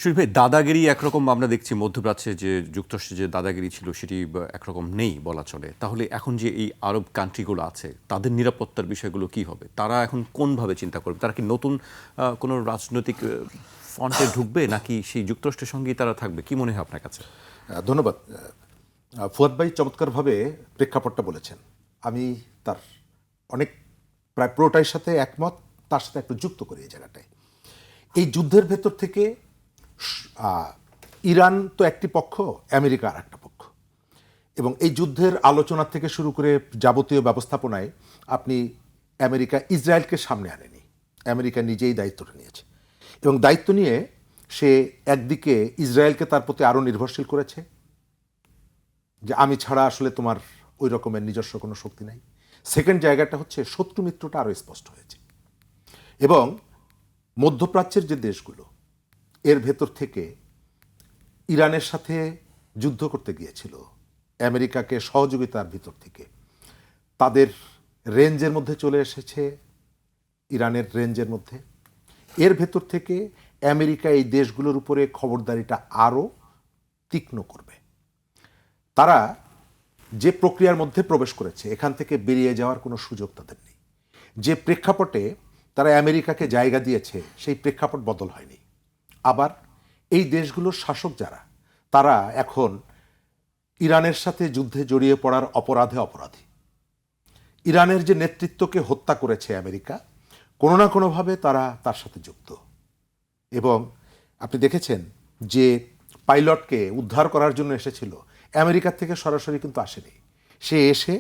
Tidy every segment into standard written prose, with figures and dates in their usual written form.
শরীফ ভাই, দাদাগিরি একরকম আমরা দেখছি মধ্যপ্রাচ্যে, যে যুক্তরাষ্ট্রে যে দাদাগিরি ছিল সেটি একরকম নেই বলা চলে। তাহলে এখন যে এই আরব কান্ট্রিগুলো আছে তাদের নিরাপত্তার বিষয়গুলো কি হবে? তারা এখন কোনভাবে চিন্তা করবে? তারা কি নতুন কোনো রাজনৈতিক ফ্রন্টে ঢুকবে, নাকি সেই যুক্তরাষ্ট্রের সঙ্গেই তারা থাকবে? কি মনে হয় আপনার কাছে? ধন্যবাদ। ফুয়াদ ভাই চমৎকারভাবে প্রেক্ষাপটটা বলেছেন। আমি তার অনেক প্রায় পুরোটাই সাথে একমত, তার সাথে একটু যুক্ত করি এই জায়গাটায়। এই যুদ্ধের ভেতর থেকে ইরান তো একটি পক্ষ, আমেরিকা আর একটা পক্ষ, এবং এই যুদ্ধের আলোচনা থেকে শুরু করে যাবতীয় ব্যবস্থাপনায় আপনি আমেরিকা ইসরায়েলকে সামনে আনেনি, আমেরিকা নিজেই দায়িত্বটা নিয়েছে এবং দায়িত্ব নিয়ে সে একদিকে ইসরায়েলকে তার প্রতি আরও নির্ভরশীল করেছে যে আমি ছাড়া আসলে তোমার ওই রকমের নিজস্ব কোনো শক্তি নাই। সেকেন্ড জায়গাটা হচ্ছে শত্রু মিত্রটা আরও স্পষ্ট হয়েছে এবং মধ্যপ্রাচ্যের যে দেশগুলো এর ভেতর থেকে ইরানের সাথে যুদ্ধ করতে গিয়েছিল আমেরিকাকে সহযোগিতার ভিতর থেকে, তাদের রেঞ্জের মধ্যে চলে এসেছে, ইরানের রেঞ্জের মধ্যে। এর ভেতর থেকে আমেরিকা এই দেশগুলোর উপরে খবরদারিটা আরও তীক্ষ্ণ করবে। তারা যে প্রক্রিয়ার মধ্যে প্রবেশ করেছে এখান থেকে বেরিয়ে যাওয়ার কোনো সুযোগ তাদের নেই। যে প্রেক্ষাপটে তারা আমেরিকাকে জায়গা দিয়েছে সেই প্রেক্ষাপট বদল হয়নি। আবার এই দেশগুলোর শাসক যারা, তারা এখন ইরানের সাথে যুদ্ধে জড়িয়ে পড়ার অপরাধে অপরাধী। ইরানের যে নেতৃত্বকে হত্যা করেছে আমেরিকা, কোনো না কোনোভাবে তারা তার সাথে যুক্ত। এবং আপনি দেখেছেন যে পাইলটকে উদ্ধার করার জন্য এসেছিল, আমেরিকার থেকে সরাসরি কিন্তু আসেনি। সে এসে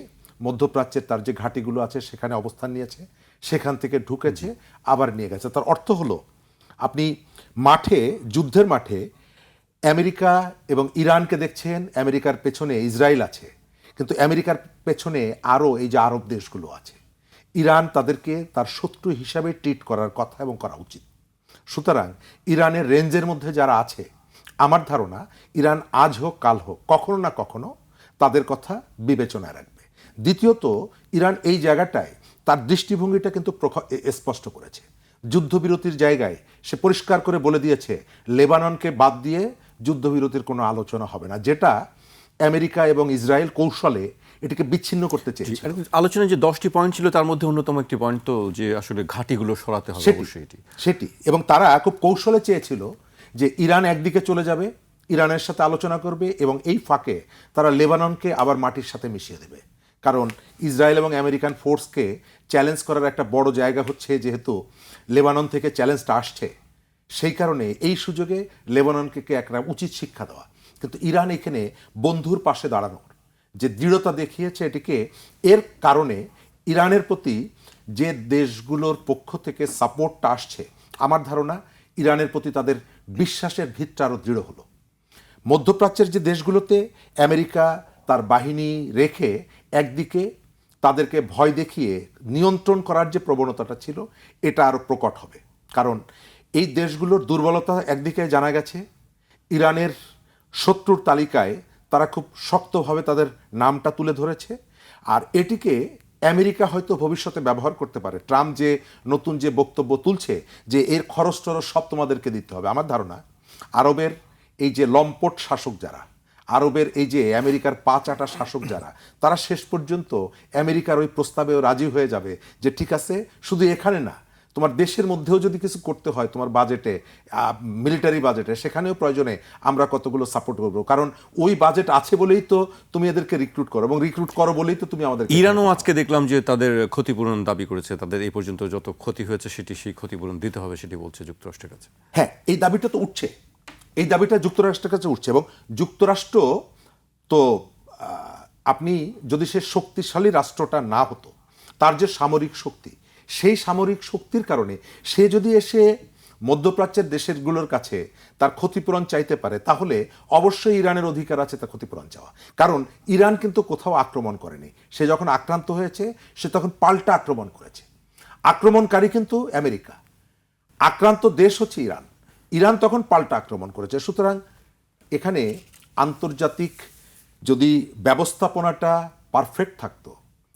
মধ্যপ্রাচ্যের তার যে ঘাঁটিগুলো আছে সেখানে অবস্থান নিয়েছে, সেখান থেকে ঢুকেছে, আবার নিয়ে গেছে। তার অর্থ হলো আপনি মাঠে, যুদ্ধের মাঠে আমেরিকা এবং ইরানকে দেখছেন, আমেরিকার পেছনে ইসরায়েল আছে, কিন্তু আমেরিকার পেছনে আরও এই যে আরব দেশগুলো আছে। ইরান তাদেরকে তার শত্রু হিসাবে ট্রিট করার কথা এবং করা উচিত। সুতরাং ইরানের রেঞ্জের মধ্যে যারা আছে, আমার ধারণা ইরান আজ হোক কাল হোক কখনো না কখনো তাদের কথা বিবেচনায় রাখবে। দ্বিতীয়ত, ইরান এই জায়গাটায় তার দৃষ্টিভঙ্গিটা কিন্তু স্পষ্ট করেছে। যুদ্ধবিরতির জায়গায় সে পরিষ্কার করে বলে দিয়েছে লেবাননকে বাদ দিয়ে যুদ্ধবিরতির কোনো আলোচনা হবে না, যেটা আমেরিকা এবং ইসরায়েল কৌশলে এটিকে বিচ্ছিন্ন করতে চেয়েছে। আলোচনায় যে 10টি পয়েন্ট ছিল তার মধ্যে অন্যতম একটি পয়েন্ট তো যে আসলে ঘাঁটিগুলো সরাতে হবে অবশ্যই সেটি এবং তারা খুব কৌশলে চেয়েছিল যে ইরান একদিকে চলে যাবে, ইরানের সাথে আলোচনা করবে এবং এই ফাঁকে তারা লেবাননকে আবার মাটির সাথে মিশিয়ে দেবে। কারণ ইসরায়েল এবং আমেরিকান ফোর্সকে চ্যালেঞ্জ করার একটা বড় জায়গা হচ্ছে, যেহেতু লেবানন থেকে চ্যালেঞ্জটা আসছে, সেই কারণে এই সুযোগে লেবাননকে একটা উচিত শিক্ষা দেওয়া। কিন্তু ইরান এখানে বন্ধুর পাশে দাঁড়ানোর যে দৃঢ়তা দেখিয়েছে, এটিকে এর কারণে ইরানের প্রতি যে দেশগুলোর পক্ষ থেকে সাপোর্টটা আসছে, আমার ধারণা ইরানের প্রতি তাদের বিশ্বাসের ভিতটা আরও দৃঢ় হলো। মধ্যপ্রাচ্যের যে দেশগুলোতে আমেরিকা তার বাহিনী রেখে একদিকে তাদেরকে ভয় দেখিয়ে নিয়ন্ত্রণ করার যে প্রবণতাটা ছিল, এটা আরও প্রকট হবে। কারণ এই দেশগুলোর দুর্বলতা একদিকে জানা গেছে, ইরানের শত্রুর তালিকায় তারা খুব শক্তভাবে তাদের নামটা তুলে ধরেছে, আর এটিকে আমেরিকা হয়তো ভবিষ্যতে ব্যবহার করতে পারে। ট্রাম্প যে নতুন যে বক্তব্য তুলছে যে এর খরচ টরচ সব তোমাদেরকে দিতে হবে, আমার ধারণা আরবের এই যে লম্পট শাসক যারা, আরবের এই যে আমেরিকার পা চাটা শাসক যারা, তারা শেষ পর্যন্ত আমেরিকার ওই প্রস্তাবেও রাজি হয়ে যাবে যে ঠিক আছে, শুধু এখানে না, তোমার দেশের মধ্যেও যদি কিছু করতে হয় তোমার বাজেটে, মিলিটারি বাজেটে, সেখানেও প্রয়োজনে আমরা কতগুলো সাপোর্ট করবো, কারণ ওই বাজেট আছে বলেই তো তুমি এদেরকে রিক্রুট করো, এবং রিক্রুট করো বলেই তো তুমি আমাদের। ইরানও আজকে দেখলাম যে তাদের ক্ষতিপূরণ দাবি করেছে, তাদের এই পর্যন্ত যত ক্ষতি হয়েছে সেটি সেই ক্ষতিপূরণ দিতে হবে সেটি বলছে যুক্তরাষ্ট্রের কাছে। হ্যাঁ, এই দাবিটা তো উঠছে, এই দাবিটা যুক্তরাষ্ট্রের কাছে উঠছে, এবং যুক্তরাষ্ট্র তো আপনি যদি সে শক্তিশালী রাষ্ট্রটা না হতো, তার যে সামরিক শক্তি, সেই সামরিক শক্তির কারণে সে যদি এসে মধ্যপ্রাচ্যের দেশগুলোর কাছে তার ক্ষতিপূরণ চাইতে পারে, তাহলে অবশ্যই ইরানের অধিকার আছে তার ক্ষতিপূরণ চাওয়া। কারণ ইরান কিন্তু কোথাও আক্রমণ করেনি, সে যখন আক্রান্ত হয়েছে সে তখন পাল্টা আক্রমণ করেছে। আক্রমণকারী কিন্তু আমেরিকা, আক্রান্ত দেশ হচ্ছে ইরান, ইরান তখন পাল্টা আক্রমণ করেছে। সুতরাং এখানে আন্তর্জাতিক যদি ব্যবস্থাপনাটা পারফেক্ট থাকতো,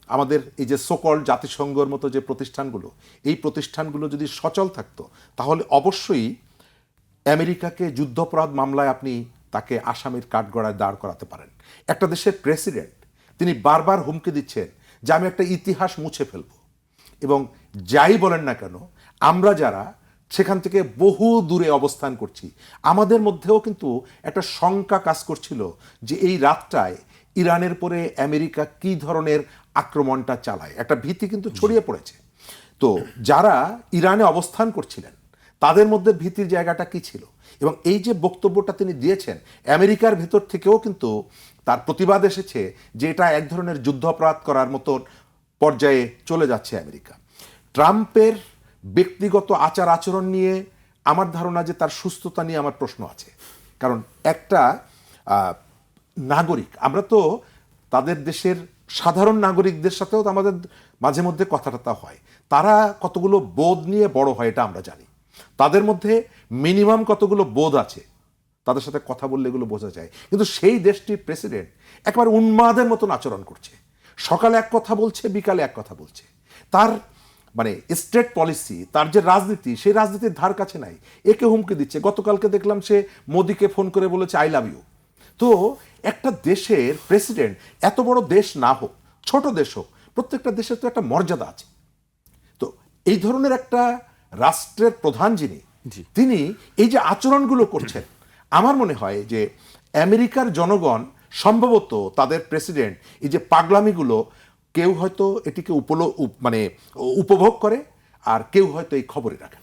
আমাদের এই যে সকল জাতিসংঘের মতো যে প্রতিষ্ঠানগুলো, এই প্রতিষ্ঠানগুলো যদি সচল থাকতো, তাহলে অবশ্যই আমেরিকাকে যুদ্ধাপরাধ মামলায় আপনি তাকে আসামির কাঠগড়ায় দাঁড় করাতে পারেন। একটা দেশের প্রেসিডেন্ট তিনি বারবার হুমকি দিচ্ছেন যে আমি একটা ইতিহাস মুছে ফেলব, এবং যাই বলেন না কেন আমরা যারা সেখান থেকে বহু দূরে অবস্থান করছি আমাদের মধ্যেও কিন্তু একটা শঙ্কা কাজ করছিল যে এই রাতটায় ইরানের পরে আমেরিকা কি ধরনের আক্রমণটা চালায়, একটা ভীতি কিন্তু ছড়িয়ে পড়েছে। তো যারা ইরানে অবস্থান করছিলেন তাদের মধ্যে ভীতির জায়গাটা কি ছিল, এবং এই যে বক্তব্যটা তিনি দিয়েছেন আমেরিকার ভেতর থেকেও কিন্তু তার প্রতিবাদ এসেছে যে এটা এক ধরনের যুদ্ধাপরাধ করার মতো পর্যায়ে চলে যাচ্ছে আমেরিকা। ট্রাম্পের ব্যক্তিগত আচার আচরণ নিয়ে আমার ধারণা যে তার সুস্থতা নিয়ে আমার প্রশ্ন আছে, কারণ একটা নাগরিক, আমরা তো তাদের দেশের সাধারণ নাগরিকদের সাথেও তো আমাদের মাঝে মধ্যে কথাবার্তা হয়, তারা কতগুলো বোধ নিয়ে বড় হয় এটা আমরা জানি, তাদের মধ্যে মিনিমাম কতগুলো বোধ আছে তাদের সাথে কথা বললে এগুলো বোঝা যায়। কিন্তু সেই দেশটির প্রেসিডেন্ট একবার উন্মাদের মতন আচরণ করছে, সকালে এক কথা বলছে বিকালে এক কথা বলছে, তার মানে স্টেট পলিসি, তার যে রাজনীতি সেই রাজনীতির ধার কাছে নাই, একে হুমকি দিচ্ছে। গতকালকে দেখলাম সে মোদিকে ফোন করে বলেছে আই লাভ ইউ। তো একটা দেশের প্রেসিডেন্ট, এত বড় দেশ না হোক ছোট দেশ হোক, প্রত্যেকটা দেশের তো একটা মর্যাদা আছে। তো এই ধরনের একটা রাষ্ট্রের প্রধান যিনি, তিনি এই যে আচরণগুলো করছেন, আমার মনে হয় যে আমেরিকার জনগণ সম্ভবত তাদের প্রেসিডেন্ট এই যে পাগলামিগুলো কেউ হয়তো এটিকে মানে উপভোগ করে, আর কেউ হয়তো এই খবরে রাখে।